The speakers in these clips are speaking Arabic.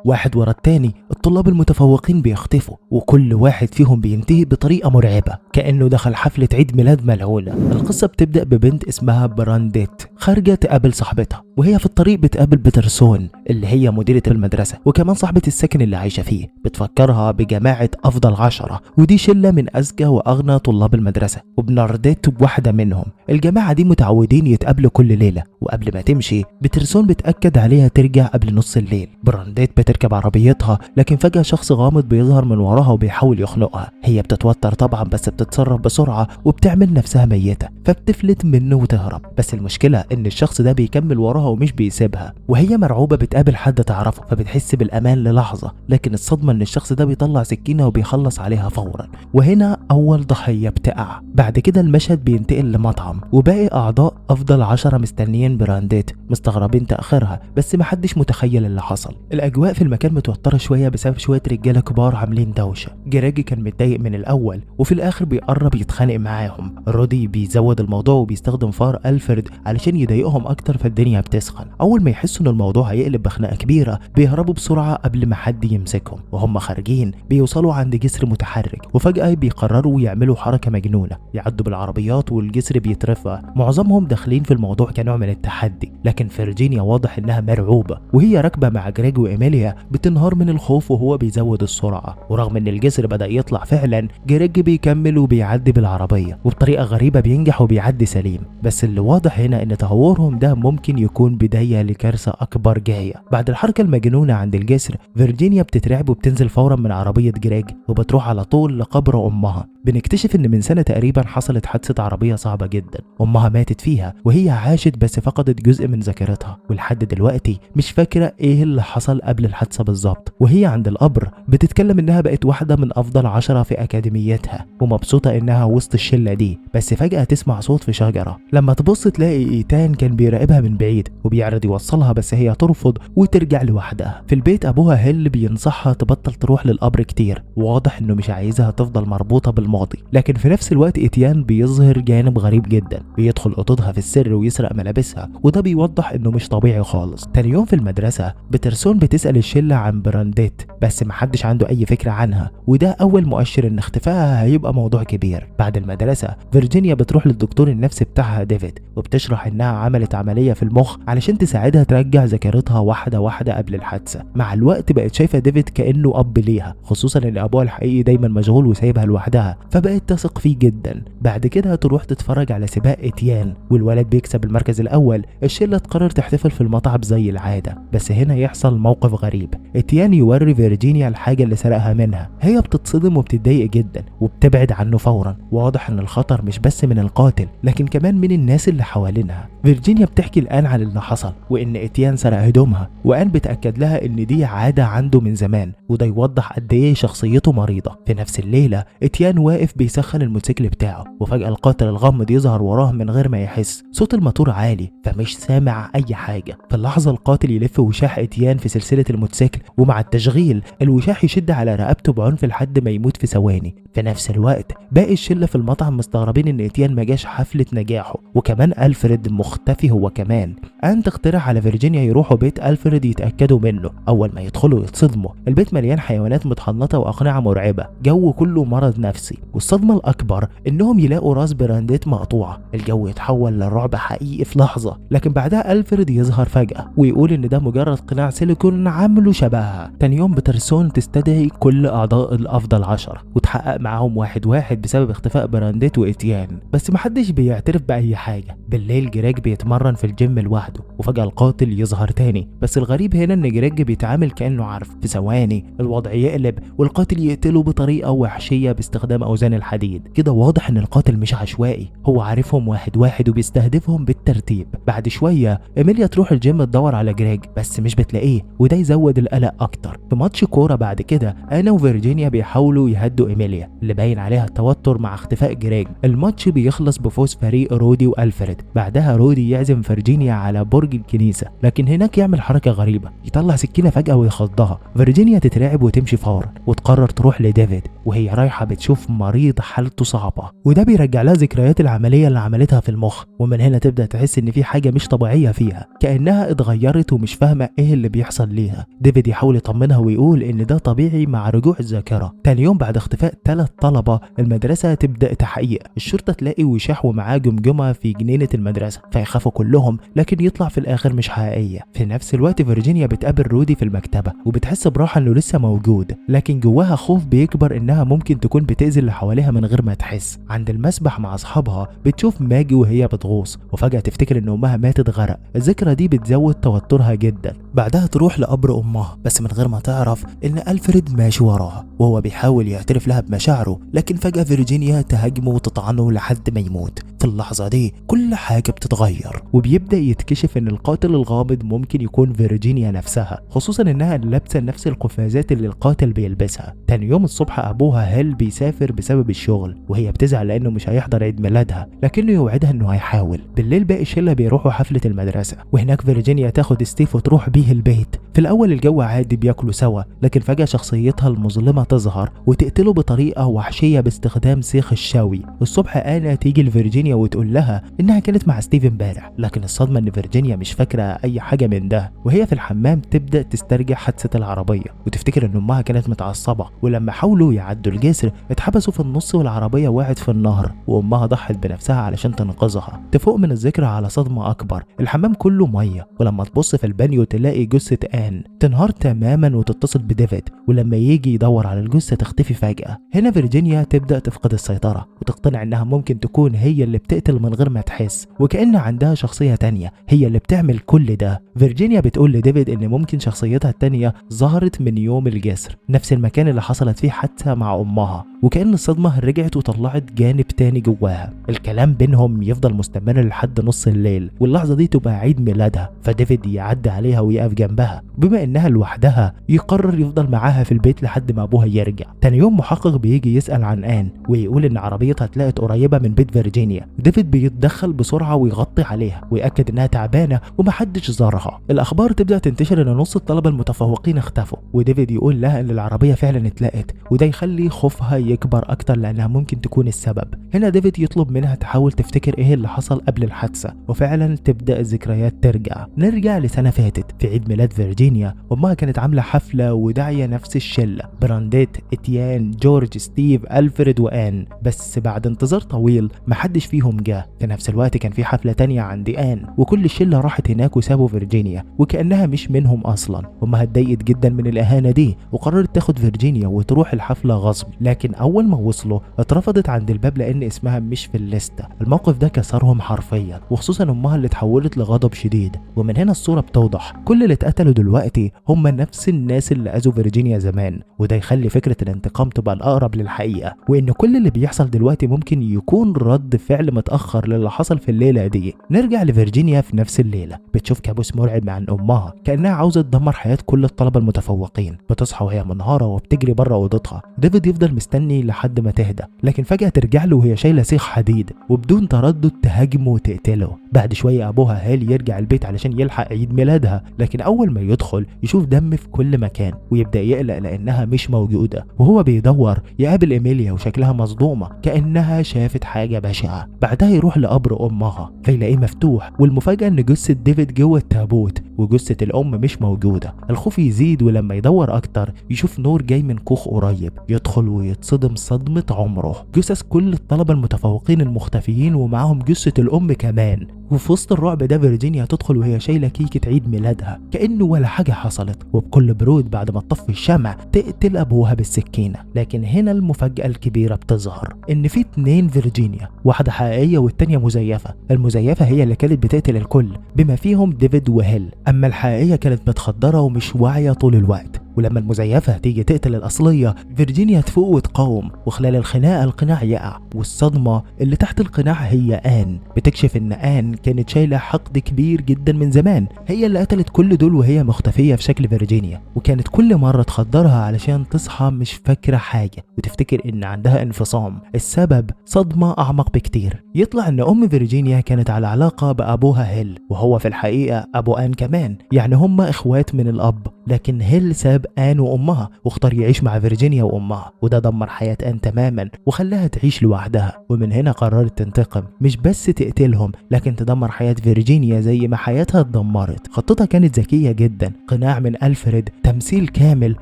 واحد ورا التاني الطلاب المتفوقين بيختفوا، وكل واحد فيهم بينتهي بطريقة مرعبة كأنه دخل حفلة عيد ميلاد ملعونة. القصة بتبدأ ببنت اسمها برانديت خارجة تقابل صاحبتها، وهي في الطريق بتقابل بيترسون اللي هي مديرة المدرسة وكمان صاحبة السكن اللي عايشة فيه. بتفكرها بجماعة أفضل 10، ودي شلة من أذكى وأغنى طلاب المدرسة، وبرانديت واحدة منهم. الجماعة دي متعودين يتقابلوا كل ليلة، وقبل ما تمشي بيترسون بتأكد عليها ترجع قبل نص الليل. برانديت بتركب عربيتها، لكن فجأة شخص غامض بيظهر من وراها وبيحاول يخنقها. هي بتتوتر طبعا بس بتتصرف بسرعة وبتعمل نفسها ميتة، فبتفلت منه وتهرب. بس المشكلة ان الشخص ده بيكمل وراها ومش بيسيبها، وهي مرعوبة بتقابل حد تعرفه فبتحس بالأمان للحظة، لكن الصدمة ان الشخص ده بيطلع سكينة وبيخلص عليها فورا، وهنا أول ضحية بتقع. بعد كده المشهد بينتقل لمطعم، وباقي أعضاء أفضل 10 مستنيين برانديت مستغربين تأخيرها، بس محدش متخيل اللي حصل. الأجواء في المكان متوترة شوية بسبب شوية رجالة كبار عاملين دوشة. جراجي كان متضايق من الأول وفي الآخر بيقرب يتخانق معاهم. رودي بيزود الموضوع وبيستخدم فار ألفرد علشان يضايقهم أكتر، فالدنيا بتسخن. أول ما يحسوا إن الموضوع هيقلب بخناقة كبيرة بيهربوا بسرعة قبل ما حد يمسكهم، وهم خارجين بيوصلوا عند جسر متحرك، وفجأة بيقرروا يعملوا حركة مجنونة، يعدوا بالعربيات والجسر بيترفع. معظمهم داخلين في الموضوع كنوع من التحدي، لكن فيرجينيا واضح إنها مرعوبة، وهي راكبة مع جريج وإيميليا بتنهار من الخوف وهو بيزود السرعة. ورغم إن الجسر بدأ يطلع فعلا، جريج بيكمل وبيعدي بالعربية، وبطريقة غريبة بينجح وبيعدي سليم. بس اللي واضح هنا إن تهورهم ده ممكن يكون بداية لكارثة أكبر جاية. بعد الحركة المجنونة عند الجسر، فيرجينيا بتترعب وبتنزل فورا من عربية جريج وبتروح على طول لقبر أمها. بنكتشف إن من سنة تقريبا حصلت حادثة عربية صعبة جدا، أمها ماتت فيها وهي عاشت بس فقدت جزء من ذاكرتها، ولحد دلوقتي مش فاكرة إيه اللي حصل قبل الحادثة بالظبط. وهي عند القبر بتتكلم إنها بقت واحدة من أفضل 10 في أكاديميتها ومبسوطة إنها وسط الشلة دي. بس فجأة تسمع صوت في شجرة، لما تبص تلاقي إيتان كان بيراقبها من بعيد وبيعرض يوصلها، بس هي ترفض وترجع لوحدها. في البيت أبوها هيل بينصحها تبطل تروح للقبر كتير، واضح إنه مش عايزها تفضل مربوطة بالماضي. لكن في نفس الوقت إتيان بيظهر جانب غريب جدا، بيدخل أوضتها في السر ويسرق ملابسها، وده بيوضح إنه مش طبيعي خالص. تاني يوم في المدرسة بيترسون بتسأل الشلة عن برانديت، بس محدش عنده أي فكرة عنها، وده أول مؤشر إن اختفائها هيبقى موضوع كبير. بعد المدرسة فيرجينيا بتروح للدكتور النفسي بتاعها ديفيد، وبتشرح إنها عملت عملية في المخ علشان تساعدها ترجع ذاكرتها واحدة واحدة قبل الحادثة. مع الوقت بقت شايفة ديفيد كأنه أب ليها، خصوصا إن أبوها الحقيقي دايما مشغول وسايبها لوحدها، فبقت تثق فيه جدا. بعد كده تروح تتفرج على سباق إتيان والولد بيكسب المركز الأول. الشلة تقرر تحتفل في المطعم زي العادة، بس هنا يحصل موقف غريب. إتيان يوري فيرجينيا الحاجة اللي سرقها منها، هي بتتصدم وبتتضايق جدا وبتبعد عنه فورا. واضح ان الخطر مش بس من القاتل لكن كمان من الناس اللي حوالينها. فيرجينيا بتحكي الآن عن اللي حصل، وان إتيان سرق هدومها، وآن بتأكد لها ان دي عادة عنده من زمان، وده يوضح قد ايه شخصيته مريضة. في نفس الليلة إتيان واقف بيسخن الموتوسيكل بتاعه، وفجأة القاتل الغامض يظهر وراه من غير ما يحس. صوت الموتور عالي فمش سامع اي حاجة. في اللحظة القاتل يلف وشاح إتيان في سلسلة الموتوسيكل، ومع التشغيل الوشاح يشد على رقبته بعنف لحد ما يموت في ثواني. في نفس الوقت باقي الشلة في المطعم مستغربين ان إتيان ما جاش حفلة نجاحه، وكمان ألفريد مختفي هو كمان. أن تقترح على فيرجينيا يروحوا بيت ألفريد يتأكدوا منه. أول ما يدخلوا يتصدموا، البيت مليان حيوانات متحنطة وأقنعة مرعبة، جو كله مرض نفسي. والصدمة الأكبر إنهم يلاقوا راس برانديت مقطوعة. الجو يتحول للرعب حقيقي في لحظة، لكن بعدها ألفريد يظهر فجأة ويقول إن ده مجرد قناع سيليكون عامله شبهها. تاني يوم بيترسون تستدعي كل أعضاء الأفضل 10 وتحقق معاهم واحد واحد بسبب اختفاء برانديت وإتيان، بس محدش بيعترف بأي حاجة. بالليل جريج بيتمرن في الجيم لوحده، وفجأة القاتل يظهر تاني، بس الغريب هنا إن جريج بيتعامل كأنه عارف. في ثواني الوضع يقلب والقاتل يقتله بطريقة وحشية باستخدام أوزان الحديد. كده واضح إن القاتل مش عشوائي، هو عارفهم واحد واحد وبيستهدفهم بالترتيب. بعد شوية إيميليا تروح الجيم تدور على جريج بس مش بتلاقيه، وده يزود القلق أكتر. في ماتش كورة بعد كده أنا وفيرجينيا بيحاولوا يهدوا إيميليا اللي باين عليها التوتر مع اختفاء جريج. الماتش بيخلص بفوز فريق رودي وألفريد. بعدها رودي يعزم فيرجينيا على برج الكنيسة، لكن هناك يعمل حركة غريبة، يطلع سكينة فجأة ويخضها. فيرجينيا تترعب وتمشي فورا، وتقرر تروح لديفيد وهي رايحة بتشوف مريض حالته صعبة، وده بيرجع لها ذكريات العملية اللي عملتها في المخ. ومن هنا تبدأ تحس إن في حاجة مش طبيعية فيها، كأنها اتغيرت ومش فاهمة إيه اللي بيحصل ليها. ديفيد يحاول يطمنها ويقول ان ده طبيعي مع رجوع الذاكرة. تاني يوم بعد اختفاء 3 طلبة المدرسة تبدأ تحقيق. الشرطة تلاقي وشاح ومعاه جمجمة في جنينة المدرسة، فيخافوا كلهم لكن يطلع في الاخر مش حقيقية. في نفس الوقت فيرجينيا بتقابل رودي في المكتبة وبتحس براحة انه لسه موجود، لكن جواها خوف بيكبر انها ممكن تكون بتأذي اللي حواليها من غير ما تحس. عند المسبح مع اصحابها بتشوف ماجي وهي بتغوص، وفجأة تفتكر ان امها ماتت غرق. الذكرى دي بتزود توترها جدا. بعدها تروح لقبر امها بس من غير ما تعرف ان ألفريد ماشي وراها وهو بيحاول يعترف لها بمشاعره، لكن فجأة فيرجينيا تهاجمه وتطعنه لحد ما يموت. في اللحظة دي كل حاجة بتتغير وبيبدأ يتكشف ان القاتل الغامض ممكن يكون فيرجينيا نفسها، خصوصا انها لابسة نفس القفازات اللي القاتل بيلبسها. تاني يوم الصبح ابوها هيل بيسافر بسبب الشغل وهي بتزعل لانه مش هيحضر عيد ميلادها، لكنه يوعدها انه هيحاول. بالليل باقي الشلة بيروحوا حفلة المدرسة وهناك فيرجينيا تاخد ستيف وتروح بيه البيت. في الاول الجو عادي بياكلوا سوا، لكن فجأة شخصيتها المظلمة تظهر وتقتله بطريقة وحشية باستخدام سيخ الشوي. الصبح انا تيجي لفيرجينيا وتقول لها انها كانت مع ستيف امبارح، لكن الصدمة ان فيرجينيا مش فاكرة اي حاجة من ده. وهي في الحمام تبدأ تسترجع حادثة العربية وتفتكر ان امها كانت متعصبة، ولما حاولوا يعدوا الجسر اتحبسوا في النص والعربية وقعت في النهر وامها ضحت بنفسها علشان تنقذها. تفوق من الذكرى على صدمة اكبر، الحمام كله مية، ولما تبص في البانيو تلاقي جثة آن. تنهار تماما وتتصل بديفيد، ولما يجي يدور على الجثة تختفي فجأة. هنا فيرجينيا تبدأ تفقد السيطرة وتقتنع انها ممكن تكون هي اللي بتقتل من غير ما تحس، وكأن عندها شخصية تانية هي اللي بتعمل كل ده. فيرجينيا بتقول لديفيد ان ممكن شخصيتها التانية ظهرت من يوم الجسر، نفس المكان اللي حصلت فيه حادثة مع امها، وكأن الصدمة رجعت وطلعت جانب تاني جواها. الكلام بينهم يفضل مستمر لحد نص الليل، واللحظة دي تبقى عيد ميلادها، فديفيد يعدي عليها ويقف جنبها. بما انها لوحدها يقرر يفضل معاها في البيت لحد ما ابوها يرجع. تاني يوم محقق بيجي يسأل عن آن ويقول ان عربيتها اتلاقت قريبة من بيت فيرجينيا. ديفيد بيتدخل بسرعة ويغطي عليها ويأكد انها تعبانة ومحدش زارها. الاخبار تبدأ تنتشر ان نص الطلبة المتفوقين اختفوا، وديفيد يقول لها ان العربية فعلا اتلاقت، وده يخلي خوفها يكبر اكتر لانها ممكن تكون السبب. هنا ديفيد يطلب منها تحاول تفتكر ايه اللي حصل قبل الحادثة، وفعلا تبدأ الذكريات ترجع. نرجع لسنة فاتت في عيد ميلاد فيرجينيا، امها كانت عاملة حفلة وداعية نفس الشلة، برانديت، اتيان، جورج، ستيف، ألفريد وآن. بس بعد انتظار طويل محدش فيهم جه. في نفس الوقت كان في حفلة تانية عند آن وكل الشلة راحت هناك وسابوا فيرجينيا وكأنها مش منهم اصلا. امها اتضايقت جدا من الاهانة دي وقررت تاخد فيرجينيا وتروح الحفلة غصب، لكن اول ما وصلوا اترفضت عند الباب لان اسمها مش في الليستة. الموقف ده كسرهم حرفيا، وخصوصا امها اللي اتحولت لغضب شديد. ومن هنا الصورة بتوضح، كل اللي اتقتلوا دلوقتي هم نفس الناس اللي اذوا فيرجينيا زمان، وده يخلي فكرة الانتقام تبقى الاقرب للحقيقة، وان كل اللي بيحصل دلوقتي ممكن يكون رد فعل متأخر للي حصل في الليلة دي. نرجع لفيرجينيا في نفس الليلة، بتشوف كابوس مرعب عن امها كأنها عاوزة تدمر حياة كل الطلبة المتفوقين. بتصحى وهي منهارة وبتجري بره اوضتها. ديفيد يفضل مستني لحد ما تهدى، لكن فجأة ترجع له وهي شايلة سيخ حديد وبدون تردد تهاجمه وتقتله. بعد شوية ابوها هيل يرجع البيت علشان يلحق عيد ميلادها، لكن اول ما يدخل يشوف دم في كل مكان ويبدأ يقلق لانها مش موجودة. وهو بيدور يقابل ايميليا وشكلها مصدومة كأنها شافت حاجة بشعة. بعدها يروح لقبر امها فيلاقيه مفتوح، والمفاجأة ان جثة ديفيد جوه التابوت وجثة الام مش موجودة. الخوف يزيد، ولما يدور اكتر يشوف نور جاي من كوخ قريب، يدخل ويتصدم صدمة عمره. جثث كل الطلبة المتفوقين المختفيين ومعاهم جثة الام كمان. وفي وسط الرعب ده فيرجينيا تدخل وهي شايلة كيكة عيد ميلادها كأنه ولا حاجة حصلت، وبكل برود بعد ما تطفي الشمع تقتل ابوها بالسكينة. لكن هنا المفاجأة الكبيرة بتظهر، ان في 2 فيرجينيا، واحدة حقيقية والتانية مزيفة. المزيفة هي اللي كانت بتقتل الكل بما فيهم ديفيد وهيل، اما الحقيقية كانت متخدرة ومش واعية طول الوقت. ولما المزيفة تيجي تقتل الأصلية فيرجينيا تفوق وتقاوم، وخلال الخناقة القناع يقع، والصدمة اللي تحت القناع هي آن. بتكشف إن آن كانت شايلة حقد كبير جدا من زمان، هي اللي قتلت كل دول وهي مختفية في شكل فيرجينيا، وكانت كل مرة تخدرها علشان تصحى مش فاكرة حاجة وتفتكر إن عندها انفصام. السبب صدمة أعمق بكتير. يطلع إن أم فيرجينيا كانت على علاقة بأبوها هيل، وهو في الحقيقة أبو آن كمان، يعني هما إخوات من الأب، لكن هيل ساب ساب آن وأمها واختار يعيش مع فيرجينيا وأمها، وده دمر حياة آن تماما وخلاها تعيش لوحدها. ومن هنا قررت تنتقم، مش بس تقتلهم لكن تدمر حياة فيرجينيا زي ما حياتها اتدمرت. خطتها كانت ذكية جدا، قناع من ألفريد، تمثيل كامل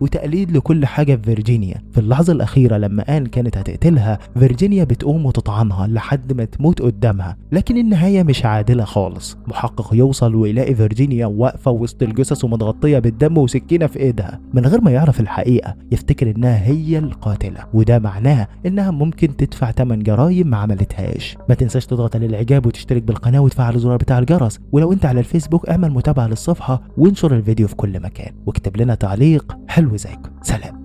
وتقليد لكل حاجة في فيرجينيا. في اللحظة الأخيرة لما آن كانت هتقتلها، فيرجينيا بتقوم وتطعنها لحد ما تموت قدامها، لكن النهاية مش عادلة خالص. محقق يوصل ويلاقي فيرجينيا واقفة وسط الجثث ومتغطية بالدم وسكينة في ايدها من غير ما يعرف الحقيقة، يفتكر انها هي القاتلة، وده معناه انها ممكن تدفع ثمن جرايم ما عملتهاش. ما تنساش تضغط على الاعجاب وتشترك بالقناة وتفعل الزرار بتاع الجرس، ولو انت على الفيسبوك اعمل متابعة للصفحة وانشر الفيديو في كل مكان، واكتب لنا تعليق حلو زيكم. سلام.